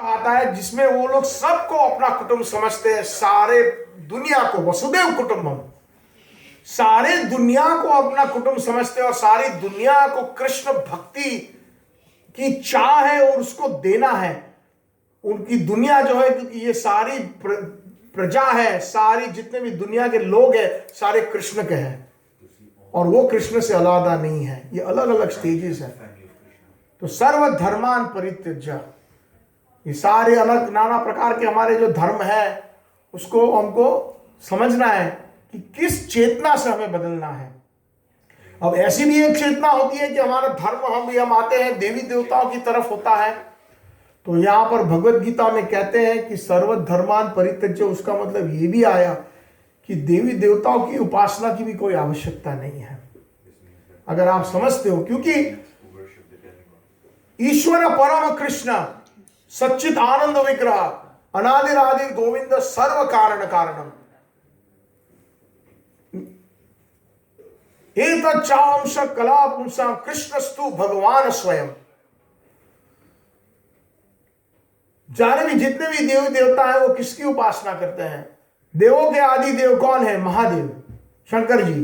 आता है जिसमें वो लोग सबको अपना कुटुंब समझते हैं, सारे दुनिया को, वसुदेव कुटुंबम, सारे दुनिया को अपना कुटुंब समझते हैं और सारी दुनिया को कृष्ण भक्ति की चाह है और उसको देना है। उनकी दुनिया जो है, क्योंकि ये सारी प्रजा है, सारी जितने भी दुनिया के लोग हैं सारे कृष्ण के हैं और वो कृष्ण से अलग नहीं है। ये अलग अलग स्टेजेस है। तो सर्व धर्मान परित्यज्य, ये सारे अलग नाना प्रकार के हमारे जो धर्म है उसको हमको समझना है कि किस चेतना से हमें बदलना है। अब ऐसी भी एक चेतना होती है कि हमारा धर्म हम आते हैं देवी देवताओं की तरफ होता है। तो यहां पर भगवत गीता में कहते हैं कि सर्व धर्मान परित्यज्य, उसका मतलब ये भी आया कि देवी देवताओं की उपासना की भी कोई आवश्यकता नहीं है, अगर आप समझते हो। क्योंकि ईश्वर परम कृष्ण सच्चित आनंद विग्रह अनादिरादि गोविंद सर्व कारण कारणम एतच्चांश कला पुंसा कृष्णस्तु भगवान स्वयं। जाने भी जितने भी देवी देवता हैं वो किसकी उपासना करते हैं? देवों के आदि देव कौन है? महादेव, शंकर जी।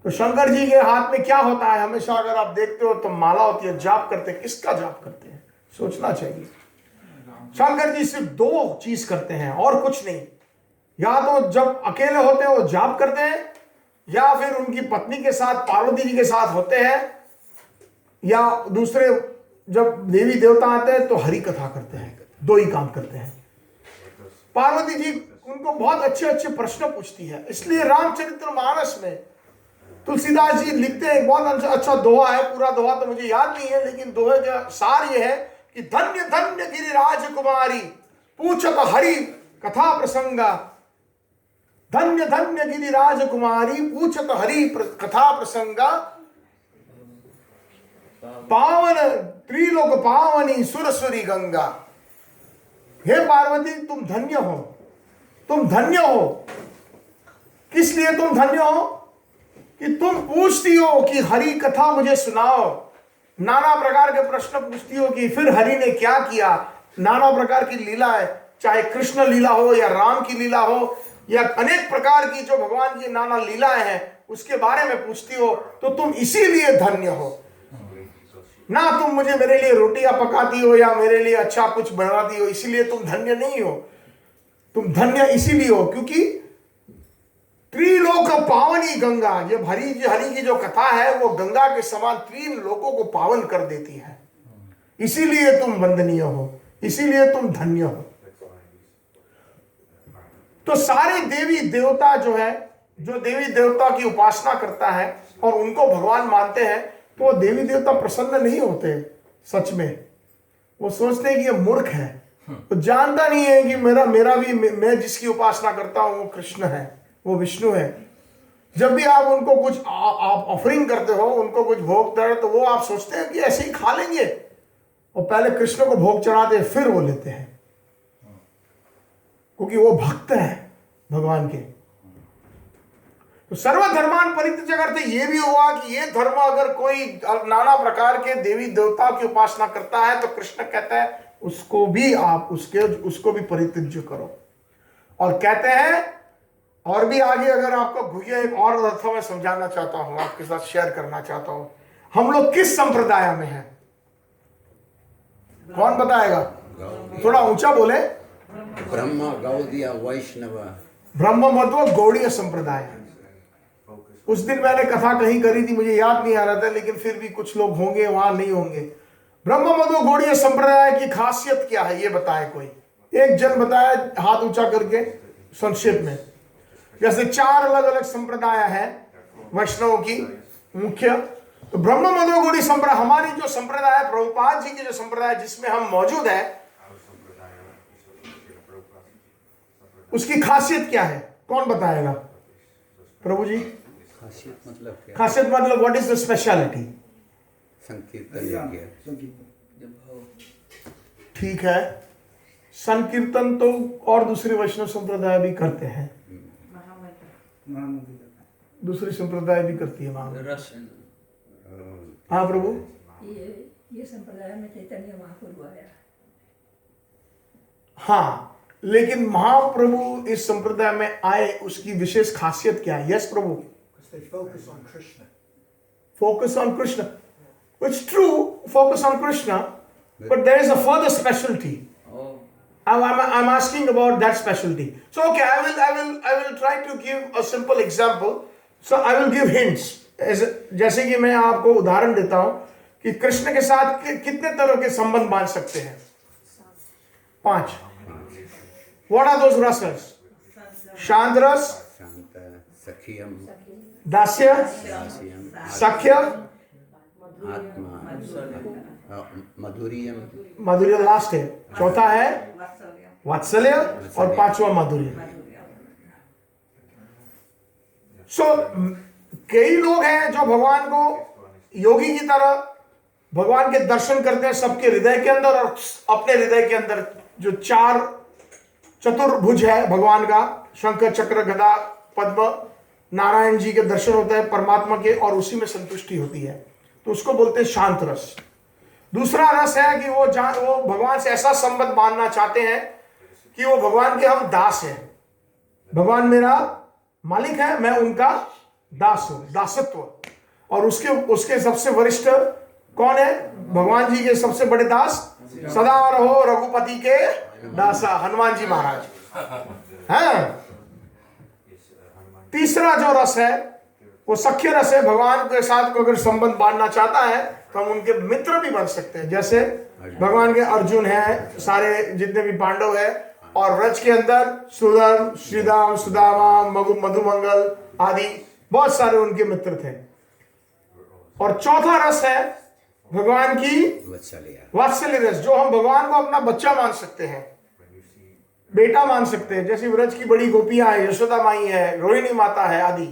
तो शंकर जी के हाथ में क्या होता है? हमेशा अगर आप देखते हो तो माला होती है, जाप करते हैं। किसका जाप करते हैं? सोचना चाहिए। शंकर जी सिर्फ दो चीज करते हैं और कुछ नहीं। या तो जब अकेले होते हैं वो जाप करते हैं, या फिर उनकी पत्नी के साथ पार्वती जी के साथ होते हैं, या दूसरे जब देवी देवता आते हैं तो हरि कथा करते हैं। दो ही काम करते हैं। पार्वती जी उनको बहुत अच्छे अच्छे प्रश्न पूछती है, इसलिए रामचरितमानस में तुलसीदास जी लिखते हैं, बहुत अच्छा दोहा है। पूरा दोहा तो मुझे याद नहीं है, लेकिन दोहे का सार ये है कि धन्य धन्य गिरिराज कुमारी पूछत हरि कथा प्रसंगा। धन्य धन्य गिरिराज कुमारी पूछत हरि कथा प्रसंगा। पावन त्रिलोक पावनी सुरसुरी गंगा। हे पार्वती तुम धन्य हो, तुम धन्य हो। किस लिए तुम धन्य हो? कि तुम पूछती हो कि हरि कथा मुझे सुनाओ, नाना प्रकार के प्रश्न पूछती हो कि फिर हरि ने क्या किया। नाना प्रकार की लीला है, चाहे कृष्ण लीला हो या राम की लीला हो या अनेक प्रकार की जो भगवान की नाना लीलाएं हैं उसके बारे में पूछती हो। तो तुम इसीलिए धन्य हो ना। तुम मुझे मेरे लिए रोटियां पकाती हो या मेरे लिए अच्छा कुछ बनाती हो, इसीलिए तुम धन्य नहीं हो। तुम धन्य इसीलिए हो क्योंकि त्रिलोक पावनी गंगा, जब हरि की जो कथा है वो गंगा के समान तीन लोकों को पावन कर देती है। इसीलिए तुम वंदनीय हो, इसीलिए तुम धन्य हो। तो सारे देवी देवता जो है, जो देवी देवता की उपासना करता है और उनको भगवान मानते हैं, तो वो देवी देवता प्रसन्न नहीं होते। सच में वो सोचते हैं कि ये मूर्ख है, तो जानता नहीं है कि मेरा भी मैं जिसकी उपासना करता हूं वो कृष्ण है, वो विष्णु है। जब भी आप उनको कुछ आप ऑफरिंग करते हो, उनको कुछ भोग दे, तो वो आप सोचते हैं कि ऐसे ही खा लेंगे, और पहले कृष्ण को भोग चढ़ाते हैं फिर वो लेते हैं, क्योंकि वो भक्त है भगवान के। तो सर्वधर्मान परित्यज्य करते ये भी हुआ कि ये धर्म अगर कोई नाना प्रकार के देवी देवता की उपासना करता है तो कृष्ण कहता है उसको भी आप उसको भी परित्यज्य करो। और कहते हैं, और भी आगे अगर आपको भूया एक और अर्थों में समझाना चाहता हूं, आपके साथ शेयर करना चाहता हूं। हम लोग किस संप्रदाय में हैं? कौन बताएगा? थोड़ा ऊंचा बोले। ब्रह्म गौड़ीय वैष्णव, ब्रह्म मध्व गौड़ीय संप्रदाय। उस दिन मैंने कथा कहीं करी थी, मुझे याद नहीं आ रहा था, लेकिन फिर भी कुछ लोग होंगे वहां नहीं होंगे। ब्रह्म मध्व गौड़ीय संप्रदाय की खासियत क्या है ये बताए कोई एक जन, बताया हाथ ऊंचा करके संक्षेप में। जैसे चार अलग अलग संप्रदाय है वैष्णव की मुख्य, तो ब्रह्म मध्व गौड़ीय संप्रदाय हमारी जो संप्रदाय है, प्रभुपाद जी की जो संप्रदाय जिसमें हम मौजूद है, उसकी खासियत क्या है? कौन बताएगा? प्रभु जी। खासियत मतलब क्या? खासियत मतलब व्हाट इज द स्पेशलिटी? संकीर्तन। ठीक है, संकीर्तन तो और दूसरी वैष्णव संप्रदाय भी करते हैं, दूसरी संप्रदाय भी करती है। हाँ प्रभु, ये संप्रदाय में चैतन्य महाप्रभु आया। हाँ, लेकिन महाप्रभु इस संप्रदाय में आए, उसकी विशेष खासियत क्या है? Yes Prabhu, They focus on Krishna. focus on Krishna. It's true, focus on Krishna, but there is a further specialty. Oh, I'm asking about that specialty. So okay, I will try to give a simple example. So I will give hints. जैसे कि मैं आपको उदाहरण देता हूं कि कृष्ण के साथ कितने तरह के संबंध बांध सकते हैं? 5. What are those rases? शांत रस, Shanta, Sakhiyam, दास्य, Dasyam, सख्य, Atma, Madhuriyam, माधुर्य लास्ट है. चौथा है वात्सल्य और 5वां माधुर्य. सो कई लोग हैं जो भगवान को योगी की तरह भगवान के दर्शन करते हैं सबके हृदय के अंदर, और अपने हृदय के अंदर जो 4 चतुर्भुज है भगवान का, शंख चक्र गदा पद्म, नारायण जी के दर्शन होता है परमात्मा के, और उसी में संतुष्टि होती है, तो उसको बोलते हैं शांत रस. दूसरा रस है कि वो भगवान से ऐसा संबंध बांधना चाहते हैं कि वो भगवान के हम दास हैं. भगवान मेरा मालिक है, मैं उनका दास हूं, दासत्व. और उसके सबसे वरिष्ठ कौन है? भगवान जी के सबसे बड़े दास सदा रहो रघुपति के दासा, हनुमान जी महाराज. हाँ, तीसरा जो रस है वो सख्य रस है. भगवान के साथ अगर संबंध बांधना चाहता है तो हम उनके मित्र भी बन सकते हैं. जैसे भगवान के अर्जुन हैं, सारे जितने भी पांडव हैं, और व्रज के अंदर सुधर्म, श्रीदाम, सुदामा, मधुमंगल आदि बहुत सारे उनके मित्र थे. और चौथा रस है भगवान की वात्सल्य रस, जो हम भगवान को अपना बच्चा मान सकते हैं, बेटा मान सकते हैं. जैसे व्रज की बड़ी गोपियां है, यशोदा माई है, रोहिणी माता है आदि,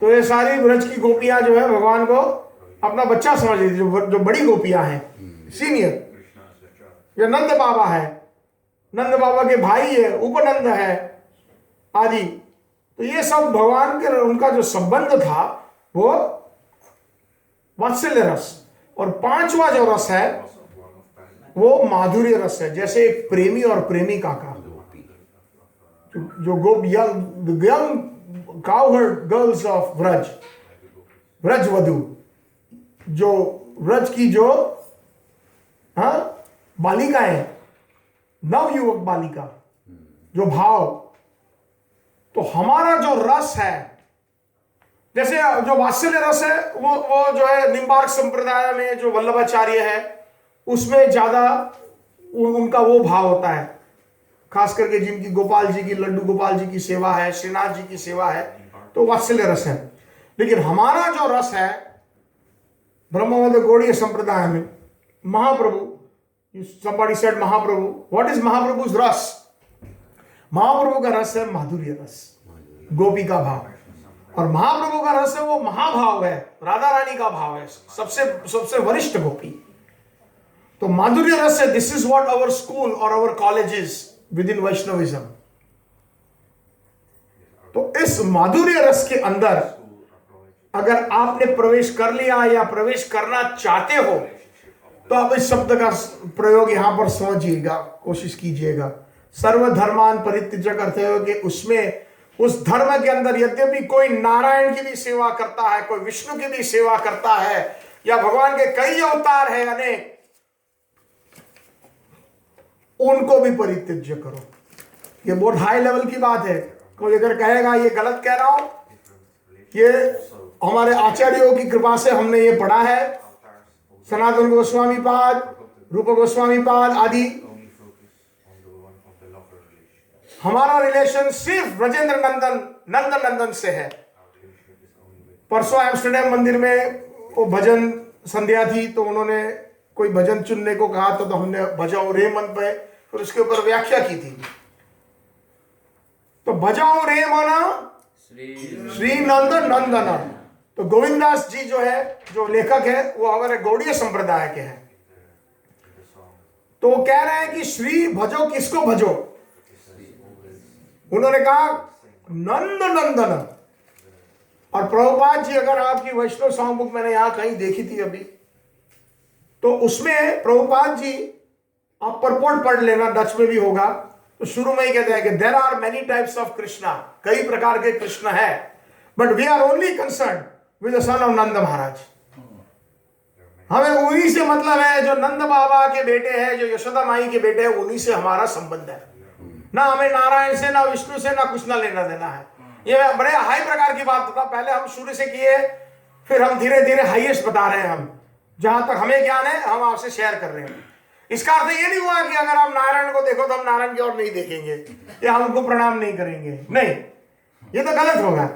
तो ये सारी व्रज की गोपियां जो है भगवान को अपना बच्चा समझ रही थी. जो बड़ी गोपियां हैं, सीनियर, या नंद बाबा है, नंद बाबा के भाई है, उपनंद है आदि, तो ये सब भगवान के उनका जो संबंध था वो वात्सल्य रस. और 5वां जो रस है वो माधुर्य रस है. जैसे एक प्रेमी और प्रेमिका का, जो young cowherd girls of Vraj वधु, जो व्रज की जो बालिकाएं, नवयुवक बालिका, जो भाव. तो हमारा जो रस है, जैसे जो वात्सल्य रस है वो जो है निम्बार्क संप्रदाय में जो वल्लभाचार्य है उसमें ज्यादा उनका वो भाव होता है, खास करके जिनकी गोपाल जी की, लड्डू गोपाल जी की सेवा है, श्रीनाथ जी की सेवा है, तो वात्सल्य रस है. लेकिन हमारा जो रस है ब्रह्मवद गौड़ीय संप्रदाय में, महाप्रभु, somebody said Mahaprabhu, what is महाप्रभु's रस? महाप्रभु का रस है माधुर्य रस, गोपी का भाव. और महाप्रभु का रस है वो महाभाव है, राधा रानी का भाव है, सबसे वरिष्ठ गोपी. तो माधुर्य रस है. This is what our school और our colleges within Vaishnavism. तो इस माधुर्य रस के अंदर अगर आपने प्रवेश कर लिया या प्रवेश करना चाहते हो तो आप इस शब्द का प्रयोग यहां पर समझिएगा, कोशिश कीजिएगा. सर्वधर्मान परित्यज्य करते हो कि उसमें, उस धर्म के अंदर यद्यपि कोई नारायण की भी सेवा करता है, कोई विष्णु की भी सेवा करता है, या भगवान के कई अवतार है अनेक, उनको भी परित्यज्य करो. ये बहुत हाई लेवल की बात है. कोई अगर कहेगा ये गलत कह रहा हूं, ये हमारे आचार्यों की कृपा से हमने ये पढ़ा है, सनातन गोस्वामी पाद, रूप गोस्वामी पाद आदि, हमारा रिलेशन सिर्फ ब्रजेंद्र नंदन से है. परसों एम्स्टरडैम मंदिर में वो भजन संध्या थी, तो उन्होंने कोई भजन चुनने को कहा, तो हमने भजाओ रे मन पे फिर उसके ऊपर व्याख्या की थी. तो भजाओ रे मना श्री नंदन. तो गोविंदास जी जो है, जो लेखक है, वो हमारे गौड़ीय संप्रदाय के हैं. तो वो कह रहे हैं कि श्री भजो, किसको भजो? उन्होंने कहा नंदन. और प्रभुपाद जी, अगर आपकी वैष्णव सॉन्ग बुक मैंने यहां कहीं देखी थी अभी, तो उसमें प्रभुपाद जी आप परपोर्ट पढ़ लेना, डच में भी होगा। तो शुरू में ही कहते हैं कि there are many types of Krishna, कई प्रकार के कृष्ण है, but we are only concern with the son of Nand Maharaj. हमें उन्हीं से मतलब है जो नंद बाबा के बेटे हैं, जो यशोदा माई के बेटे हैं, उन्हीं से हमारा संबंध है। ना हमें नारायण से, ना विष्णु से, ना कुछ ना लेना देना है। ये बड़े हाई प्रकार की बात बता, पहले हम शुरू से किए, फिर हम धीरे धीरे हाईएस्ट बता रहे हैं। हम जहां तक हमें ज्ञान है हम आपसे शेयर कर रहे हैं। इसका अर्थ ये नहीं हुआ कि अगर आप नारायण को देखो तो हम नारायण की ओर नहीं देखेंगे या हम उनको प्रणाम नहीं करेंगे, नहीं, ये तो गलत होगा।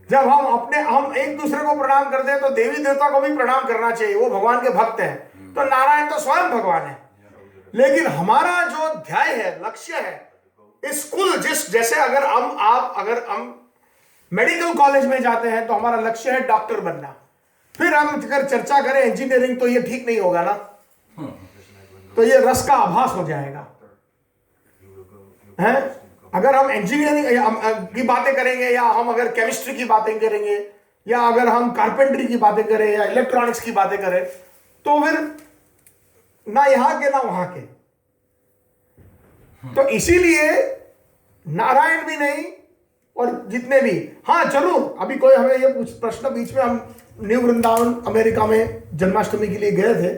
जब हम एक दूसरे को प्रणाम करते हैं तो देवी देवता को भी प्रणाम करना चाहिए, वो भगवान के भक्त हैं। तो नारायण तो स्वयं भगवान है, लेकिन हमारा जो ध्याय है, लक्ष्य है, स्कूल जैसे अगर हम मेडिकल कॉलेज में जाते हैं तो हमारा लक्ष्य है डॉक्टर बनना, फिर हम अगर चर्चा करें इंजीनियरिंग तो ये ठीक नहीं होगा ना, तो ये रस का आभास हो जाएगा है। अगर हम इंजीनियरिंग की बातें करेंगे या हम अगर केमिस्ट्री की बातें करेंगे या अगर हम कारपेंटरी की बातें करें या इलेक्ट्रॉनिक्स की बातें करें तो फिर ना यहां के ना वहां के। तो इसीलिए नारायण भी नहीं और जितने भी, हाँ चलो अभी कोई हमें ये प्रश्न, बीच में हम न्यू वृंदावन अमेरिका में जन्माष्टमी के लिए गए थे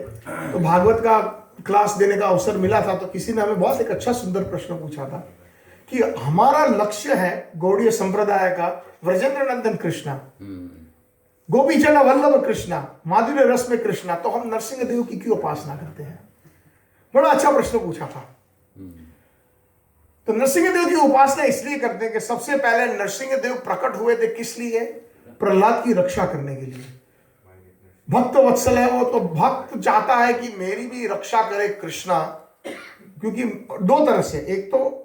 तो भागवत का क्लास देने का अवसर मिला था, तो किसी ने हमें बहुत एक अच्छा सुंदर प्रश्न पूछा था कि हमारा लक्ष्य है गौड़ीय संप्रदाय का व्रजेंद्र नंदन कृष्णा, गोपीचंद वल्लभ कृष्णा, माधुर्य रस में कृष्णा, तो हम नरसिंह देव की क्यों उपासना करते हैं? बड़ा अच्छा प्रश्न पूछा था। तो नरसिंह देव की उपासना इसलिए करते हैं कि सबसे पहले नरसिंह देव प्रकट हुए थे किस लिए? प्रहलाद की रक्षा करने के लिए। भक्त वत्सल है वो, तो भक्त चाहता है कि मेरी भी रक्षा करे कृष्णा, क्योंकि दो तरह से, एक तो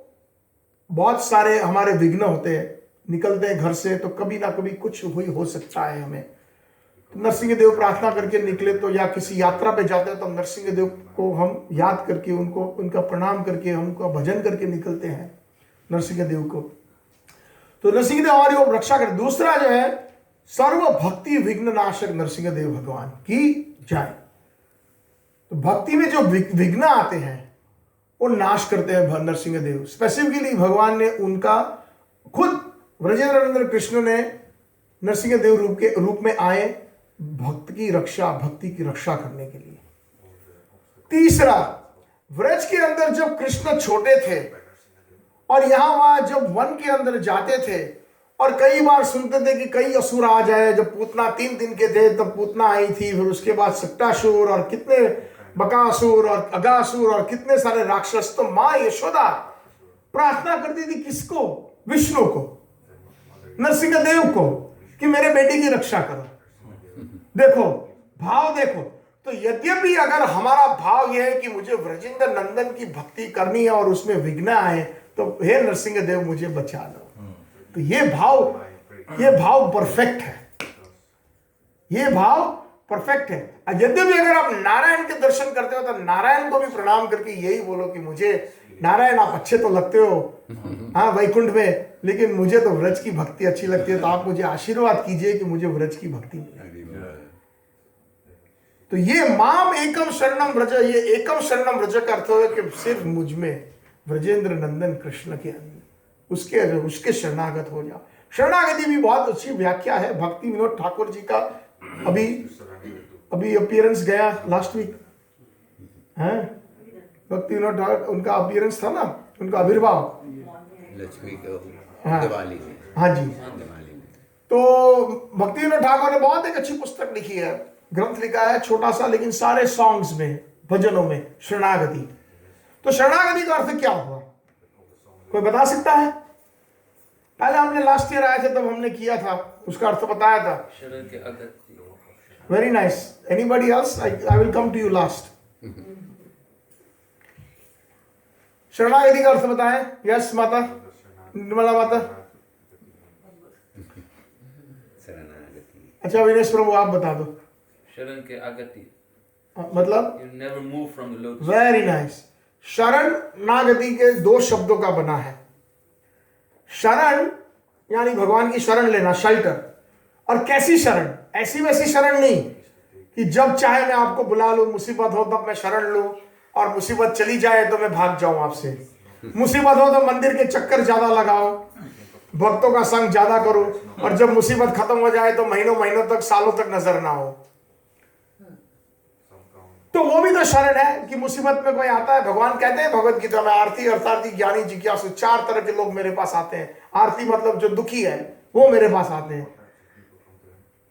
बहुत सारे हमारे विघ्न होते हैं, निकलते हैं घर से तो कभी ना कभी कुछ हो सकता है हमें, तो नरसिंह देव प्रार्थना करके निकले, तो या किसी यात्रा पे जाते हैं तो नरसिंह देव को हम याद करके उनको उनका प्रणाम करके उनका भजन करके निकलते हैं नरसिंह देव को। तो नरसिंह देव हमारी वो रक्षा कर। दूसरा जो है सर्व भक्ति विघ्न नाशक नरसिंह देव भगवान की जय। तो भक्ति में जो विघ्न आते हैं वो नाश करते हैं नरसिंह देव। स्पेसिफिकली भगवान ने उनका खुद व्रजेंद्र नंदन कृष्ण ने नरसिंह देव रूप में आए भक्ति की रक्षा करने के लिए। तीसरा, व्रज के अंदर जब कृष्ण छोटे थे और यहां वहां जब वन के अंदर जाते थे और कई बार सुनते थे कि कई असुर आ जाए, जब पूतना 3 दिन के थे तब पूतना आई थी, फिर उसके बाद सट्टासुर और कितने बकासुर और अगासुर और कितने सारे राक्षस, तो मां यशोदा प्रार्थना करती थी किसको? विष्णु को, नरसिंह देव को, कि मेरे बेटे की रक्षा करो। देखो भाव देखो। तो यद्यपि अगर हमारा भाव यह है कि मुझे व्रजेंद्र नंदन की भक्ति करनी है और उसमें विघ्न आए, तो हे नरसिंह देव मुझे बचा लो, तो ये भाव परफेक्ट है, ये भाव परफेक्ट है। यद्यपि अगर आप नारायण के दर्शन करते हो तो नारायण को भी प्रणाम करके यही बोलो कि मुझे नारायण आप अच्छे तो लगते हो हाँ वैकुंठ में, लेकिन मुझे तो व्रज की भक्ति अच्छी लगती है, तो आप मुझे आशीर्वाद कीजिए कि मुझे व्रज की भक्ति मिले। तो ये माम एकम शरणम व्रज, ये एकम शरणम व्रज का अर्थ है कि सिर्फ मुझ में व्रजेंद्र नंदन कृष्ण के अंदर उसके शरणागत हो जाओ। शरणागति भी बहुत अच्छी व्याख्या है भक्ति विनोद ठाकुर जी का। अभी अपीयरेंस गया लास्ट वीक है, भक्ति विनोद ठाकुर, उनका अपीयरेंस था ना, उनका आविर्भाव लक्ष्मी को हाँ, दिवाली में। हाँ जी। दिवाली में तो भक्ति विनोद ठाकुर ने बहुत एक अच्छी पुस्तक लिखी है, ग्रंथ लिखा है छोटा सा, लेकिन सारे सॉन्ग्स में, भजनों में शरणागति। तो शरणागति का अर्थ क्या हुआ, कोई बता सकता है? पहले हमने लास्ट ईयर आए थे तब हमने किया था, उसका अर्थ बताया था। शरण के अगत्य। Very nice. Anybody else? I will come to you last. शरणागति का अर्थ बताएं। यस माता निर्मला माता। शरणागति। अच्छा विनेश प्रभु आप बता दो। शरण के अगत्य मतलब You never move from the lotus. Very nice. शरणागति के 2 शब्दों का बना है। शरण यानी भगवान की शरण लेना, शेल्टर। और कैसी शरण? ऐसी वैसी शरण नहीं कि जब चाहे मैं आपको बुला लूं, मुसीबत हो तब मैं शरण लूं और मुसीबत चली जाए तो मैं भाग जाऊं आपसे। मुसीबत हो तो मंदिर के चक्कर ज्यादा लगाओ, भक्तों का संग ज्यादा करो, और जब मुसीबत खत्म हो जाए तो महीनों महीनों तक, सालों तक नजर ना हो। तो वो भी तो शरण है कि मुसीबत में कोई आता है। भगवान कहते हैं भगवत गीता में, आरती अर्थार्थी ज्ञानी जिज्ञासु, 4 तरह के लोग मेरे पास आते हैं। आरती मतलब जो दुखी है वो मेरे पास आते हैं,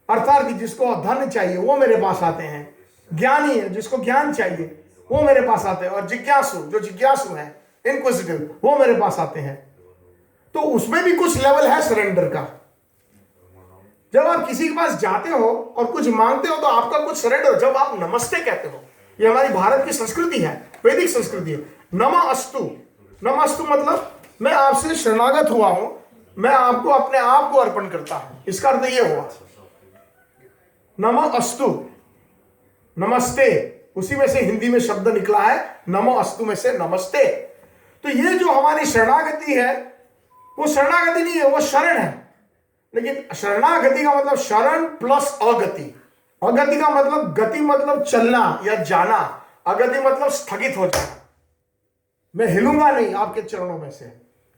अर्थार्थी जिसको धन चाहिए वो मेरे पास आते हैं, ज्ञानी है जिसको ज्ञान चाहिए वो मेरे पास आते हैं, और जिज्ञासु जो जिज्ञासु है, इनक्विजिटिव, वो मेरे पास आते हैं। तो उसमें भी कुछ लेवल है सरेंडर का। जब आप किसी के पास जाते हो और कुछ मांगते हो तो आपका कुछ सरेंडर। जब आप नमस्ते कहते हो, ये हमारी भारत की संस्कृति है, वैदिक संस्कृति है। नमः अस्तु, नमः अस्तु मतलब मैं आपसे शरणागत हुआ हूं, मैं आपको अपने आप को अर्पण करता हूं। इसका अर्थ यह हुआ नमः अस्तु, नमस्ते, उसी में से हिंदी में शब्द निकला है, नमो अस्तु में से नमस्ते। तो ये जो हमारी शरणागति है वो शरणागति नहीं है, वो शरण है। लेकिन शरणागति का मतलब शरण प्लस अगति। अगति का मतलब, गति मतलब चलना या जाना, अगति मतलब स्थगित हो जाना। मैं हिलूंगा नहीं आपके चरणों में से,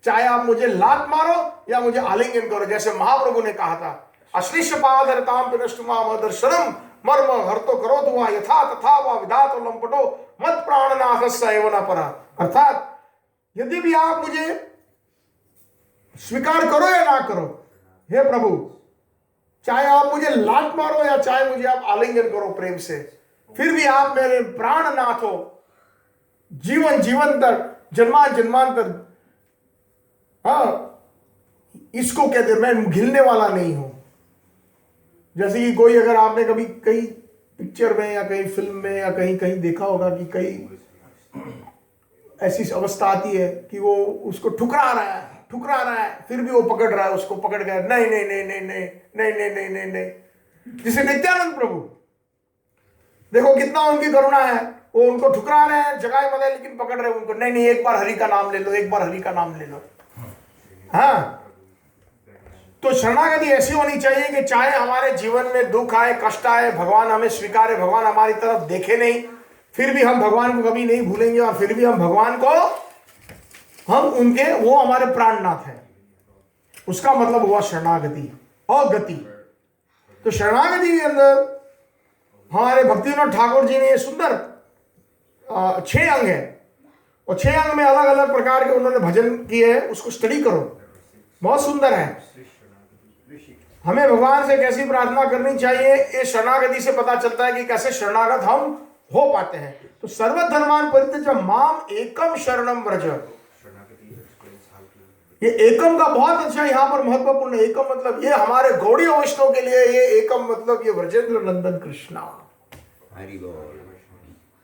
चाहे आप मुझे लात मारो या मुझे आलिंगन करो। जैसे महाप्रभु ने कहा था, अश्लिष्य पादरताम पिनष्टुमाम दर्शनम मर्म हर्तो करो तो यथा तथा वा विधातो लंपटो मत प्राणनाथस्य एव न परा। अर्थात यदि भी आप मुझे स्वीकार करो या ना करो, हे प्रभु, चाहे आप मुझे लात मारो या चाहे मुझे आप आलिंगन करो प्रेम से, फिर भी आप मेरे प्राणनाथ हो, जीवन जीवंतर, जन्मान जन्मांतर। हाँ, इसको कहते मैं घिलने वाला नहीं हूं। जैसे कि कोई, अगर आपने कभी कहीं पिक्चर में या कहीं फिल्म में या कहीं कहीं देखा होगा कि कई ऐसी अवस्था आती है कि वो उसको ठुकरा रहा है, फिर भी वो पकड़ रहा है, उसको पकड़ गया, नहीं नहीं नहीं नहीं नहीं नहीं नहीं नहीं नहीं नहीं। जिसे नित्यानंद प्रभु देखो कितना उनकी करुणा है, वो उनको ठुकरा रहे हैं जगाए मदे, लेकिन पकड़ रहे हैं उनको, नहीं नहीं एक बार हरि का नाम ले लो, एक बार हरि का नाम ले लो। हाँ, तो शरणागति ऐसी होनी चाहिए कि चाहे हमारे जीवन में दुख आए, कष्ट आए, भगवान हमें स्वीकारे, भगवान हमारी तरफ देखे नहीं, फिर भी हम भगवान को कभी नहीं भूलेंगे, और फिर भी हम भगवान को, हम उनके, वो हमारे प्राणनाथ है। उसका मतलब हुआ शरणागति और गति। तो शरणागति के अंदर हमारे भक्तिविनोद ठाकुर जी ने ये सुंदर 6 अंग है, और 6 अंग में अलग अलग प्रकार के उन्होंने भजन किए हैं। उसको स्टडी करो, बहुत सुंदर है। हमें भगवान से कैसी प्रार्थना करनी चाहिए, ये शरणागति से पता चलता है कि कैसे शरणागत हम हो पाते हैं। तो सर्वधर्मान परित्यज्य माम एकम शरणम व्रज, ये एकम का बहुत अच्छा यहाँ पर महत्वपूर्ण है। एकम मतलब ये हमारे गौड़ीय वैष्णव के लिए, ये एकम मतलब ये व्रजेंद्र नंदन कृष्णा।